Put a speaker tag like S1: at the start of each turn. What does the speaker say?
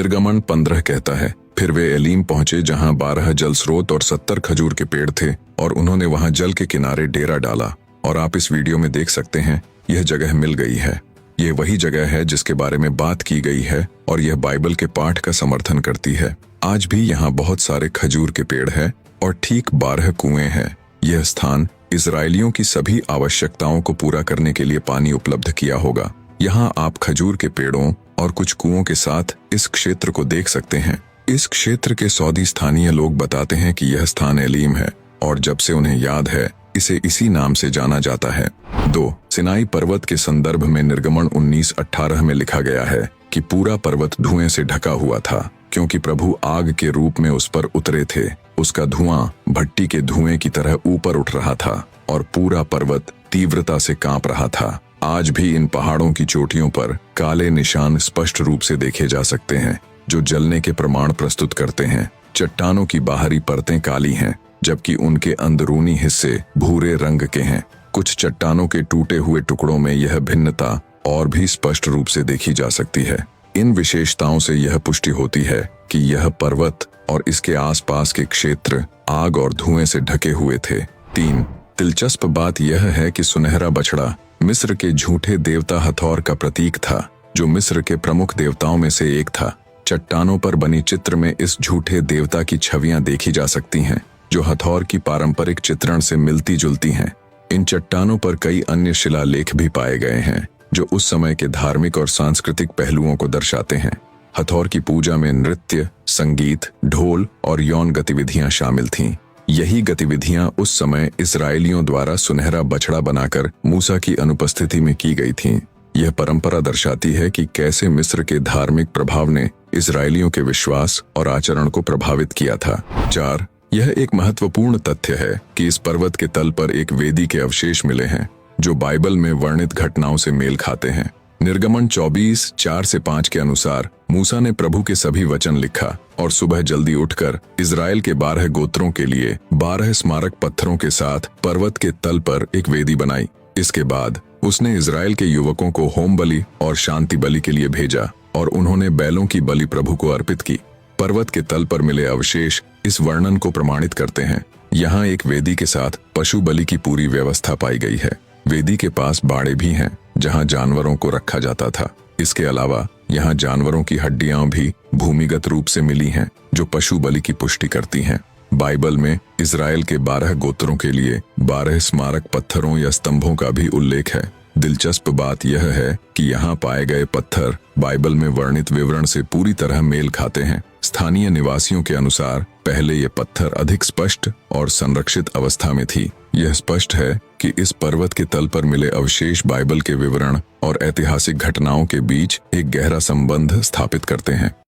S1: निर्गमन 15 कहता है, फिर वे एलीम पहुंचे जहां 12 जल स्रोत और 70 खजूर के पेड़ थे और उन्होंने वहां जल के किनारे डेरा डाला। और आप इस वीडियो में देख सकते हैं, यह जगह मिल गई है। यह वही जगह है जिसके बारे में बात की गई है और यह बाइबल के पाठ का समर्थन करती है। आज भी यहाँ बहुत सारे खजूर के पेड़ हैं और ठीक 12 कुएं हैं। यह स्थान इजरायलियों की सभी आवश्यकताओं को पूरा करने के लिए पानी उपलब्ध किया होगा। यहाँ आप खजूर के पेड़ों और कुछ कुओं के साथ इस क्षेत्र को देख सकते हैं। इस क्षेत्र के सऊदी स्थानीय लोग बताते हैं कि यह स्थान एलीम है और जब से उन्हें याद है, इसे इसी नाम से जाना जाता है। 2. सिनाई पर्वत के संदर्भ में निर्गमन 19:18 में लिखा गया है कि पूरा पर्वत धुएं से ढका हुआ था क्योंकि प्रभु आग के रूप में उस पर उतरे थे। उसका धुआं भट्टी के धुएं की तरह ऊपर उठ रहा था और पूरा पर्वत तीव्रता से कांप रहा था। आज भी इन पहाड़ों की चोटियों पर काले निशान स्पष्ट रूप से देखे जा सकते हैं जो जलने के प्रमाण प्रस्तुत करते हैं। चट्टानों की बाहरी परतें काली हैं जबकि उनके अंदरूनी हिस्से भूरे रंग के हैं। कुछ चट्टानों के टूटे हुए टुकड़ों में यह भिन्नता और भी स्पष्ट रूप से देखी जा सकती है। इन विशेषताओं से यह पुष्टि होती है कि यह पर्वत और इसके आसपास के क्षेत्र आग और धुएं से ढके हुए थे। 3. दिलचस्प बात यह है कि सुनहरा बछड़ा मिस्र के झूठे देवता हथौर का प्रतीक था, जो मिस्र के प्रमुख देवताओं में से एक था। चट्टानों पर बनी चित्र में इस झूठे देवता की छवियां देखी जा सकती हैं, जो हथौर की पारंपरिक चित्रण से मिलती जुलती हैं। इन चट्टानों पर कई अन्य शिलालेख भी पाए गए हैं जो उस समय के धार्मिक और सांस्कृतिक पहलुओं को दर्शाते हैं। हथौर की पूजा में नृत्य, संगीत, ढोल और यौन गतिविधियां शामिल थीं। यही गतिविधियां उस समय इस्राएलियों द्वारा सुनहरा बछड़ा बनाकर मूसा की अनुपस्थिति में की गई थीं। यह परंपरा दर्शाती है कि कैसे मिस्र के धार्मिक प्रभाव ने इस्राएलियों के विश्वास और आचरण को प्रभावित किया था। 4. यह एक महत्वपूर्ण तथ्य है कि इस पर्वत के तल पर एक वेदी के अवशेष मिले हैं जो बाइबल में वर्णित घटनाओं से मेल खाते हैं। निर्गमन 24:4-5 के अनुसार मूसा ने प्रभु के सभी वचन लिखा और सुबह जल्दी उठकर इजराइल के 12 गोत्रों के लिए 12 स्मारक पत्थरों के साथ पर्वत के तल पर एक वेदी बनाई। इसके बाद उसने इजराइल के युवकों को होम बलि और शांति बलि के लिए भेजा और उन्होंने बैलों की बलि प्रभु को अर्पित की। पर्वत के तल पर मिले अवशेष इस वर्णन को प्रमाणित करते हैं। यहाँ एक वेदी के साथ पशु बलि की पूरी व्यवस्था पाई गई है। वेदी के पास बाड़े भी हैं जहाँ जानवरों को रखा जाता था। इसके अलावा यहाँ जानवरों की हड्डियां भी भूमिगत रूप से मिली हैं जो पशु बलि की पुष्टि करती हैं। बाइबल में इजराइल के 12 गोत्रों के लिए 12 स्मारक पत्थरों या स्तंभों का भी उल्लेख है। दिलचस्प बात यह है कि यहाँ पाए गए पत्थर बाइबल में वर्णित विवरण से पूरी तरह मेल खाते हैं। स्थानीय निवासियों के अनुसार पहले ये पत्थर अधिक स्पष्ट और संरक्षित अवस्था में थी। यह स्पष्ट है कि इस पर्वत के तल पर मिले अवशेष बाइबल के विवरण और ऐतिहासिक घटनाओं के बीच एक गहरा संबंध स्थापित करते हैं।